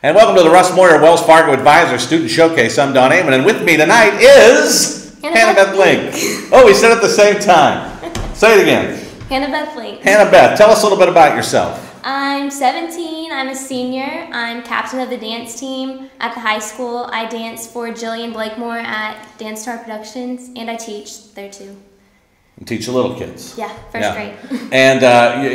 And welcome to the Russ Moyer Wells Fargo Advisor Student Showcase. I'm Don Amon, and with me tonight is Hannah-Beth Link. Oh, we said it at the same time. Say it again. Hannah-Beth Link. Hannah-Beth, tell us a little bit about yourself. I'm 17. I'm a senior. I'm captain of the dance team at the high school. I dance for Jillian Blakemore at Dance Star Productions, and I teach there too. You teach the little kids. Yeah, first grade. And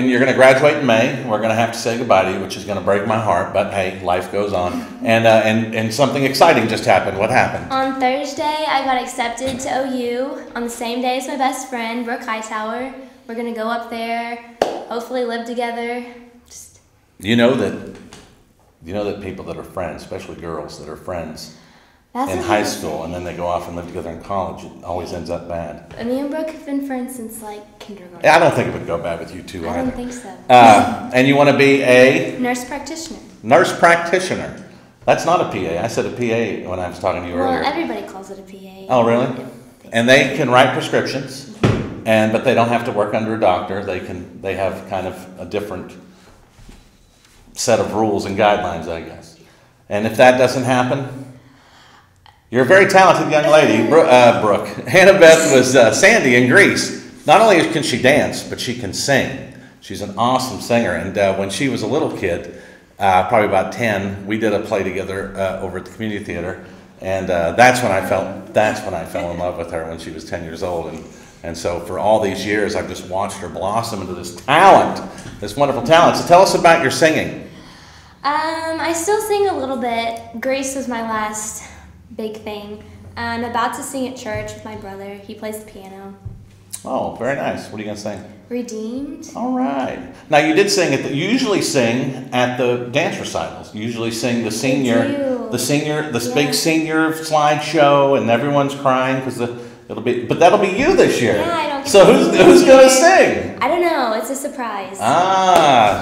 you're going to graduate in May. We're going to have to say goodbye to you, which is going to break my heart, but hey, life goes on. And something exciting just happened. What happened? On Thursday, I got accepted to OU on the same day as my best friend, Brooke Hightower. We're going to go up there, hopefully live together. You know that people that are friends, especially girls that are friends in high school, and then they go off and live together in college, it always ends up bad. Me and Brooke have been friends since like kindergarten. Yeah, I don't think it would go bad with you two either. I don't think so. And you want to be a? Nurse practitioner. Nurse practitioner. That's not a PA. I said a PA when I was talking to you earlier. Well, everybody calls it a PA. Oh, really? And they can write prescriptions, but they don't have to work under a doctor. They have kind of a different set of rules and guidelines, I guess. And if that doesn't happen, you're a very talented young lady, Brooke. Hannah-Beth was Sandy in Greece. Not only can she dance, but she can sing. She's an awesome singer. And when she was a little kid, probably about 10, we did a play together over at the community theater. And that's when I fell in love with her, when she was 10 years old. And so for all these years, I've just watched her blossom into this talent, this wonderful talent. So tell us about your singing. I still sing a little bit. Greece was my last big thing. I'm about to sing at church with my brother. He plays the piano. Oh, very nice. What are you going to sing? Redeemed. All right. Now, you did sing you usually sing at the dance recitals. You usually sing the big senior slideshow, and everyone's crying because but that'll be you this year. Yeah, I don't. So who's going to sing? I don't know. It's a surprise.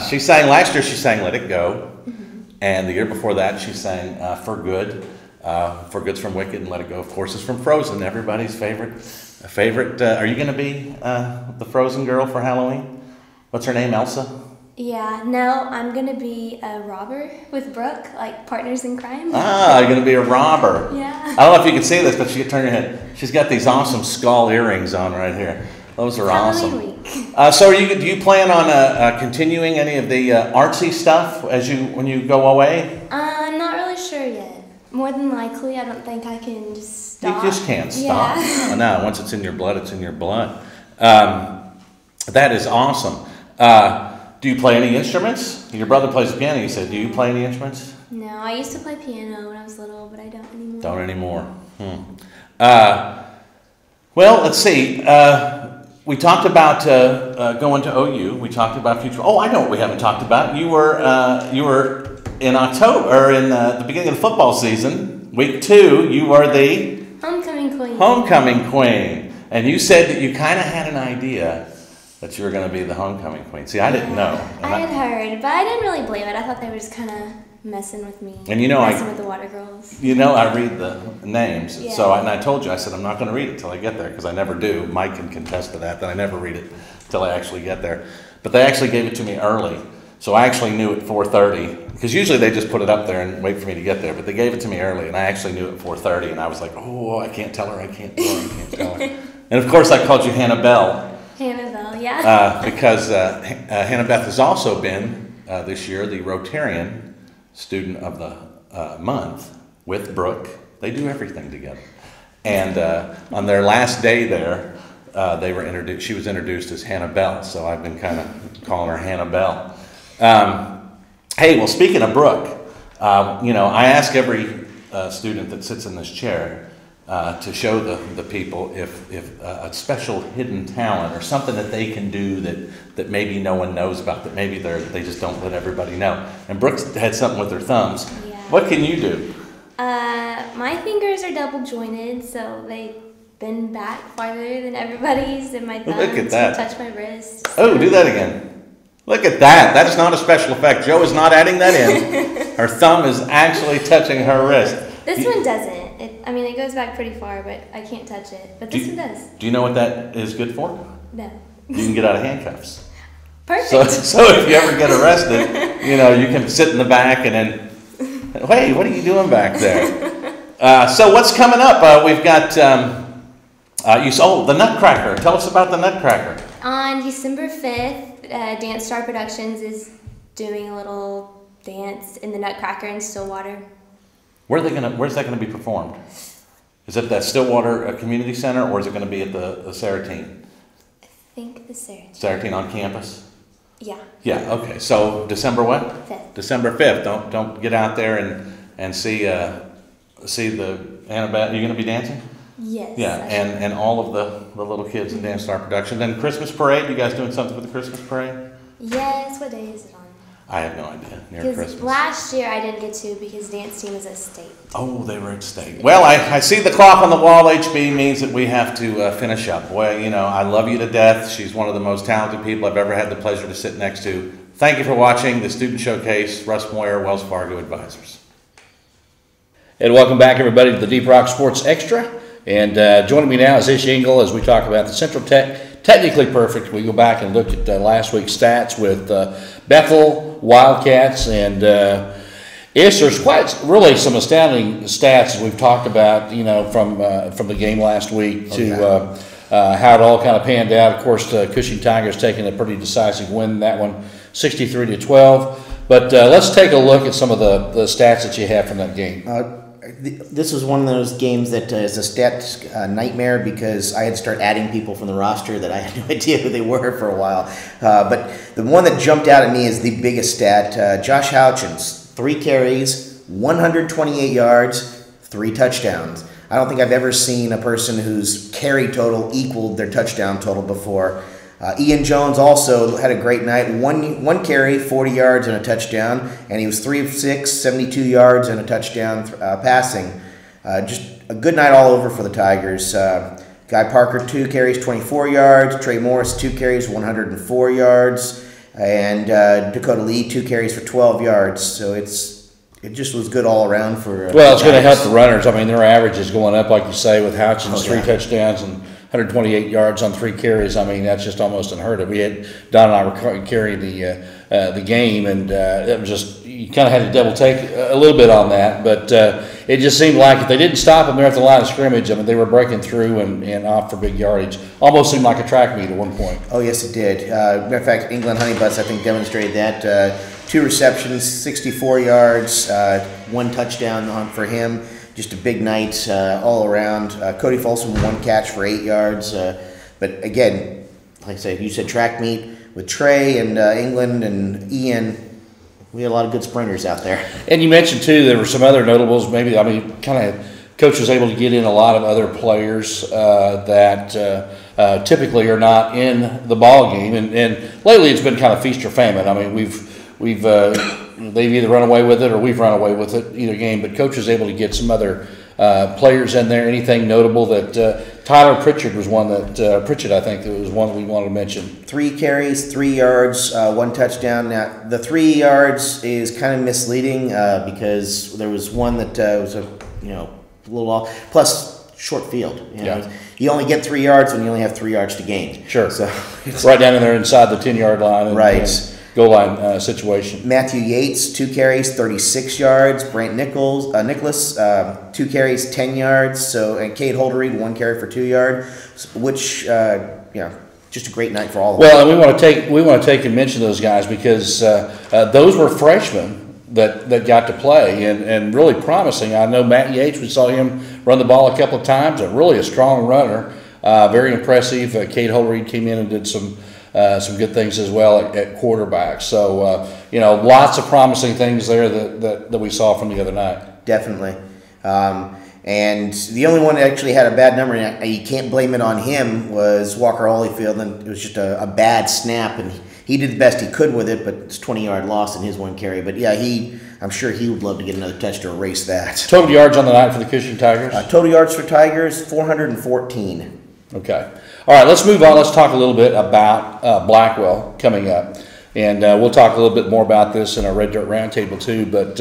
She sang last year. She sang "Let It Go," and the year before that, she sang "For Good." For Good's from Wicked, and Let It Go, of course, is from Frozen, everybody's favorite. Are you going to be the Frozen girl for Halloween? What's her name, Elsa? Yeah, no, I'm going to be a robber with Brooke, like partners in crime. You're going to be a robber. Yeah. I don't know if you can see this, but you can turn your head. She's got these awesome skull earrings on right here. Those are awesome. Week. So do you plan on continuing any of the artsy stuff when you go away? I'm not really sure yet. More than likely, I don't think I can just stop. You just can't stop. Yeah. No, once it's in your blood, it's in your blood. That is awesome. Do you play any instruments? Your brother plays the piano, you said. Do you play any instruments? No, I used to play piano when I was little, but I don't anymore. Don't anymore. Well, let's see. We talked about going to OU. We talked about future. Oh, I know what we haven't talked about. You were in October, or in the beginning of the football season, week 2, you were the homecoming queen. Homecoming queen. And you said that you kind of had an idea that you were going to be the homecoming queen. See, I didn't know. I had heard, but I didn't really believe it. I thought they were just kind of messing with me. And messing with the water girls. I read the names. Yeah. So, and I told you, I said, I'm not going to read it till I get there, because I never do. Mike can contest to that I never read it till I actually get there. But they actually gave it to me early. So I actually knew at 4:30, because usually they just put it up there and wait for me to get there, but they gave it to me early, and I actually knew at 4:30, and I was like, oh, I can't tell her, I can't tell her. And of course I called you Hannah-Belle. Hannah-Belle, yeah. Because Hannah-Beth has also been, this year, the Rotarian Student of the Month with Brooke. They do everything together. And on their last day there, she was introduced as Hannah-Belle, so I've been kind of calling her Hannah-Belle. Hey, well, speaking of Brooke, I ask every student that sits in this chair to show the people if a special hidden talent or something that they can do that maybe no one knows about, that maybe they just don't let everybody know. And Brooke's had something with her thumbs. Yeah. What can you do? My fingers are double jointed, so they bend back farther than everybody's, and my thumbs Look at that. touch my wrist. Oh, do that again. Look at that. That is not a special effect. Joe is not adding that in. Her thumb is actually touching her wrist. This one doesn't. It goes back pretty far, but I can't touch it. But this one does. Do you know what that is good for? No. You can get out of handcuffs. Perfect. So if you ever get arrested, you can sit in the back and then Hey, what are you doing back there? So what's coming up? We've got, the Nutcracker. Tell us about the Nutcracker. On December 5th, Dance Star Productions is doing a little dance in the Nutcracker in Stillwater. Where's that gonna be performed? Is it that Stillwater Community Center, or is it gonna be at the Saratine? I think the Saratine. Saratine on campus? Yeah. Yeah, okay. So December what? 5th. December 5th. Don't get out there and see the Hannah-Beth. You're gonna be dancing? Yes. Yeah, and all of the little kids in Dance Star Production. Then Christmas Parade, you guys doing something with the Christmas Parade? Yes, what day is it on? I have no idea. Near Because Christmas. last year I didn't get to because dance team was at state. Oh, they were at state. Well, I see the clock on the wall, HB, means that we have to finish up. Well, I love you to death. She's one of the most talented people I've ever had the pleasure to sit next to. Thank you for watching the Student Showcase. Russ Moyer, Wells Fargo Advisors. And welcome back, everybody, to the Deep Rock Sports Extra. And joining me now is Ish Engel as we talk about the Central Tech Technically Perfect. We go back and look at last week's stats with Bethel Wildcats. And Ish, there's really some astounding stats as we've talked about, from the game last week to how it all kind of panned out. Of course, Cushing Tigers taking a pretty decisive win in that one, 63-12. But let's take a look at some of the stats that you have from that game. This was one of those games that is a stat nightmare because I had to start adding people from the roster that I had no idea who they were for a while. But the one that jumped out at me is the biggest stat. Josh Houchins, 3 carries, 128 yards, 3 touchdowns. I don't think I've ever seen a person whose carry total equaled their touchdown total before. Ian Jones also had a great night. One carry, 40 yards and a touchdown, and he was 3 of 6, 72 yards and a touchdown passing. Just a good night all over for the Tigers. Guy Parker, 2 carries, 24 yards. Trey Morris, 2 carries, 104 yards. And Dakota Lee, 2 carries for 12 yards. So it just was good all around for well, it's going to help the runners. I mean, their average is going up, like you say, with Houchins, 3 touchdowns and 128 yards on 3 carries. I mean, that's just almost unheard of. We had Don and I were carrying the game, and it was just, you kind of had to double take a little bit on that. But it just seemed like if they didn't stop them there at the line of scrimmage, I mean, they were breaking through and off for big yardage. Almost seemed like a track meet at one point. Oh, yes, it did. Matter of fact, England Honeybuds, I think, demonstrated that. 2 receptions, 64 yards, 1 touchdown for him. Just a big night all around. Cody Folsom, 1 catch for 8 yards. But again, like I said, you said track meet with Trey and England and Ian. We had a lot of good sprinters out there. And you mentioned, too, there were some other notables. Maybe, I mean, kind of coach was able to get in a lot of other players that typically are not in the ball game. And lately it's been kind of feast or famine. I mean, they've either run away with it or we've run away with it, either game. But coach was able to get some other players in there. Anything notable that Tyler Pritchard was one that Pritchard, I think, that was one that we wanted to mention. 3 carries, 3 yards, 1 touchdown. Now the 3 yards is kind of misleading because there was one that was a little off. Plus short field. You only get 3 yards when you only have 3 yards to gain. Sure. So it's right down in there inside the 10-yard line. And goal line situation. Matthew Yates, 2 carries, 36 yards. Brant Nicholas, 2 carries, 10 yards. So, and Cade Holderreed, 1 carry for 2 yards, which just a great night for all of them. Well, and we want to take and mention those guys because those were freshmen that got to play and really promising. I know Matt Yates, we saw him run the ball a couple of times, really a strong runner, very impressive. Cade Holderreed came in and did some good things as well at quarterback. So, lots of promising things there that we saw from the other night. Definitely. And the only one that actually had a bad number, and you can't blame it on him, was Walker Holyfield. And it was just a bad snap, and he did the best he could with it, but it's 20-yard loss in his 1 carry. But, yeah, I'm sure he would love to get another touch to erase that. Total yards on the night for the Cushing Tigers? Total yards for Tigers, 414. Okay. All right, let's move on. Let's talk a little bit about Blackwell coming up. And we'll talk a little bit more about this in our Red Dirt Roundtable too. But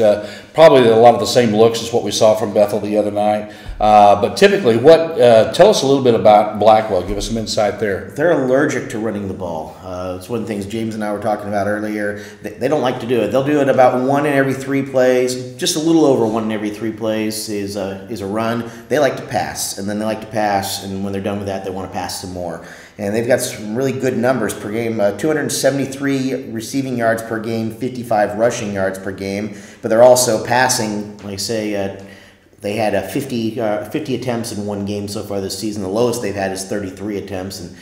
probably a lot of the same looks as what we saw from Bethel the other night. But typically, tell us a little bit about Blackwell. Give us some insight there. They're allergic to running the ball. It's one of the things James and I were talking about earlier. They don't like to do it. They'll do it about 1 in every 3 plays. Just a little over 1 in every 3 plays is a run. They like to pass, and then they like to pass, and when they're done with that, they want to pass some more. And they've got some really good numbers per game, 273 receiving yards per game, 55 rushing yards per game. But they're also passing, like I say, they had 50 attempts in 1 game so far this season. The lowest they've had is 33 attempts, and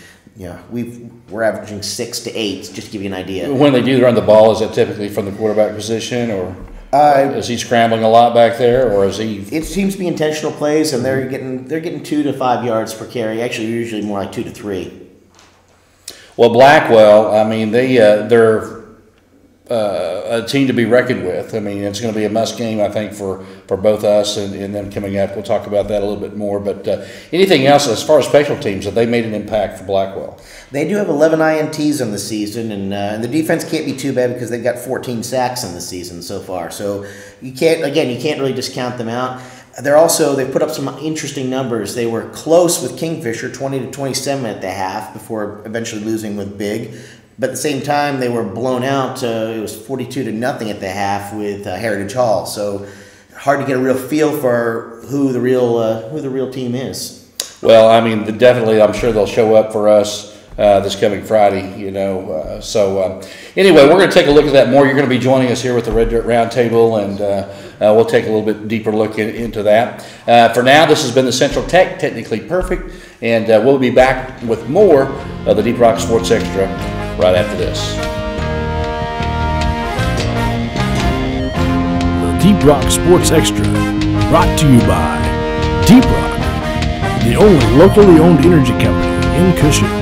we're averaging 6 to 8, just to give you an idea. When they do run the ball, is that typically from the quarterback position, or is he scrambling a lot back there, or is he? It seems to be intentional plays, and they're getting 2 to 5 yards per carry. Actually, usually more like 2 to 3. Well, Blackwell, I mean, they're a team to be reckoned with. I mean, it's going to be a must game, I think, for both us and them coming up. We'll talk about that a little bit more. But anything else as far as special teams, have they made an impact for Blackwell? They do have 11 INTs on the season, and the defense can't be too bad because they've got 14 sacks in the season so far. So you can't really discount them out. They've put up some interesting numbers. They were close with Kingfisher, 20-27 at the half, before eventually losing with Big. But at the same time, they were blown out. It was 42-0 at the half with Heritage Hall. So hard to get a real feel for who the real team is. Well, I mean, definitely, I'm sure they'll show up for us this coming Friday. Anyway, we're going to take a look at that more. You're going to be joining us here with the Red Dirt Roundtable, and we'll take a little bit deeper look into that. For now, this has been the Central Tech Technically Perfect, and we'll be back with more of the Deep Rock Sports Extra right after this. The Deep Rock Sports Extra, brought to you by Deep Rock, the only locally owned energy company in Cushing.